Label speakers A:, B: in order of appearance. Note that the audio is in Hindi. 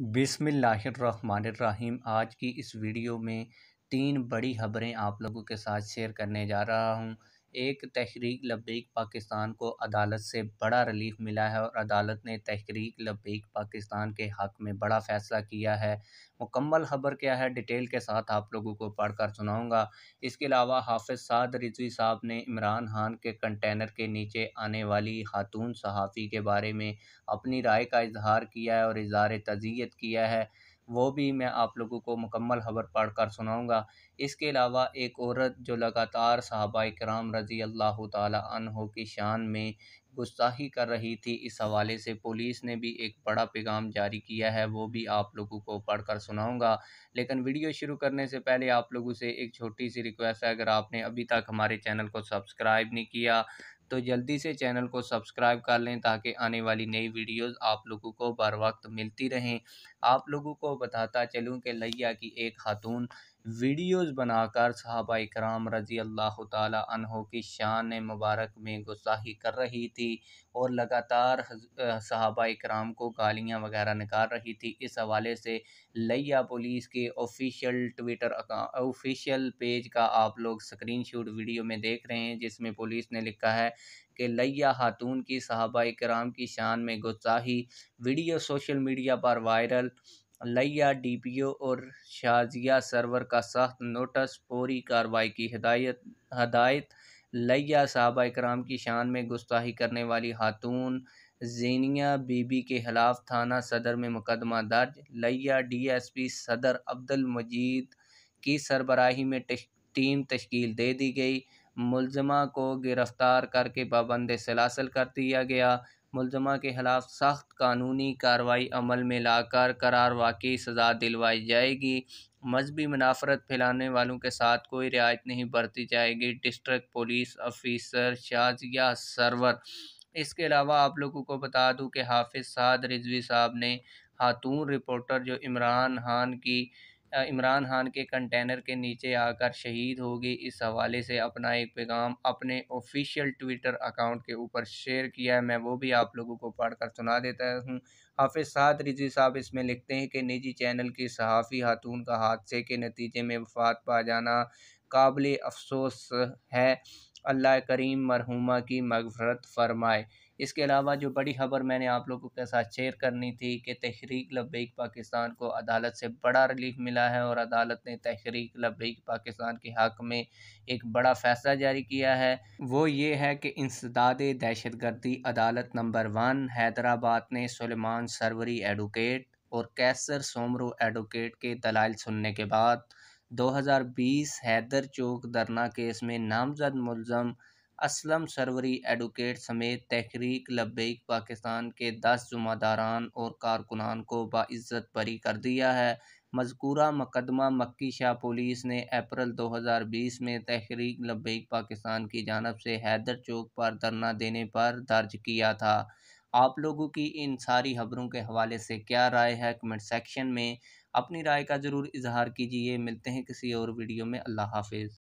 A: बिस्मिल्लाहिर्रहमानिर्रहीम। आज की इस वीडियो में 3 बड़ी खबरें आप लोगों के साथ शेयर करने जा रहा हूं। एक, तहरीक लब्बैक पाकिस्तान को अदालत से बड़ा रिलीफ मिला है और अदालत ने तहरीक लब्बैक पाकिस्तान के हक़ में बड़ा फ़ैसला किया है। मुकम्मल खबर क्या है, डिटेल के साथ आप लोगों को पढ़कर सुनाऊंगा। इसके अलावा हाफ़िज़ साद रिज़वी साहब ने इमरान खान के कंटेनर के नीचे आने वाली खातून सहाफ़ी के बारे में अपनी राय का इज़हार किया है और इज़हार तज़ियत किया है, वो भी मैं आप लोगों को मुकम्मल खबर पढ़कर सुनाऊंगा। इसके अलावा एक औरत जो लगातार सहाबाए किराम रज़ी अल्लाह ताला अन्हो की शान में गुस्ताखी कर रही थी, इस हवाले से पुलिस ने भी एक बड़ा पैगाम जारी किया है, वो भी आप लोगों को पढ़कर सुनाऊंगा। लेकिन वीडियो शुरू करने से पहले आप लोगों से एक छोटी सी रिक्वेस्ट है, अगर आपने अभी तक हमारे चैनल को सब्सक्राइब नहीं किया तो जल्दी से चैनल को सब्सक्राइब कर लें ताकि आने वाली नई वीडियोस आप लोगों को बर वक्त मिलती रहें। आप लोगों को बताता चलूं कि लिया की एक खातून वीडियोस बनाकर सहाबाए किराम रज़ी अल्लाह ताला अन्हो की शान मुबारक में गुस्ताखी कर रही थी और लगातार सहाबाए किराम को गालियाँ वगैरह निकाल रही थी। इस हवाले से लिया पुलिस के ऑफिशियल पेज का आप लोग स्क्रीनशॉट वीडियो में देख रहे हैं, जिसमें पुलिस ने लिखा है कि लिया खातून की सहाबाए किराम की शान में गुस्ताखी, वीडियो सोशल मीडिया पर वायरल। लिया डीपीओ और शाजिया सरवर का सख्त नोटिस, फौरी कार्रवाई की हदायत। लिया सहाबाए किराम की शान में गुस्ताखी करने वाली खातून ज़ेनिया बीबी के खिलाफ थाना सदर में मुकदमा दर्ज। लिया डीएसपी सदर अब्दुल मजीद की सरबराही में टीम तश्कील दे दी गई। मुलज़मा को गिरफ्तार करके पाबंद सलासल कर दिया गया। मुलज़मा के खिलाफ सख्त कानूनी कार्रवाई अमल में लाकर करार वाकई सज़ा दिलवाई जाएगी। मजहबी मुनाफरत फैलाने वालों के साथ कोई रियायत नहीं बरती जाएगी। District police officer Shazia Sarwar. इसके अलावा आप लोगों को बता दूं कि हाफ़िज़ साद रिज़वी साहब ने खातून रिपोर्टर जो इमरान खान के कंटेनर के नीचे आकर शहीद हो गई, इस हवाले से अपना एक पैगाम अपने ऑफिशियल ट्विटर अकाउंट के ऊपर शेयर किया है। मैं वो भी आप लोगों को पढ़कर सुना देता हूँ। हाफ़िज़ साद रिज़वी साहब इसमें लिखते हैं कि निजी चैनल की सहाफ़ी खातून का हादसे के नतीजे में वफ़ात पा जाना काबिल अफ़सोस है। अल्लाह करीम मरहूमा की मग़फ़िरत फ़रमाए। इसके अलावा जो बड़ी खबर मैंने आप लोगों के साथ शेयर करनी थी कि तहरीक लब्बैक पाकिस्तान को अदालत से बड़ा रिलीफ मिला है और अदालत ने तहरीक लब्बैक पाकिस्तान के हक़ में एक बड़ा फ़ैसला जारी किया है। वो ये है कि इंसदाद दहशतगर्दी अदालत नंबर 1 हैदराबाद ने सुलेमान सरवरी एडवोकेट और कैसर सोमरो एडवोकेट के दलाइल सुनने के बाद 2020 हैदर चौक धरना केस में नामजद मुलज़म असलम सरवरी एडवोकेट समेत तहरीक लब्बैक पाकिस्तान के 10 जुम्मेदारान और कारकुनान को बाइज़्ज़त बरी कर दिया है। मज़कूरा मुकदमा मक्की शाह पुलिस ने अप्रैल 2020 में तहरीक लब्बैक पाकिस्तान की जानिब से हैदर चौक पर धरना देने पर दर्ज किया था। आप लोगों की इन सारी खबरों के हवाले से क्या राय है, कमेंट सेक्शन में अपनी राय का ज़रूर इजहार कीजिए। मिलते हैं किसी और वीडियो में। अल्लाह हाफिज़।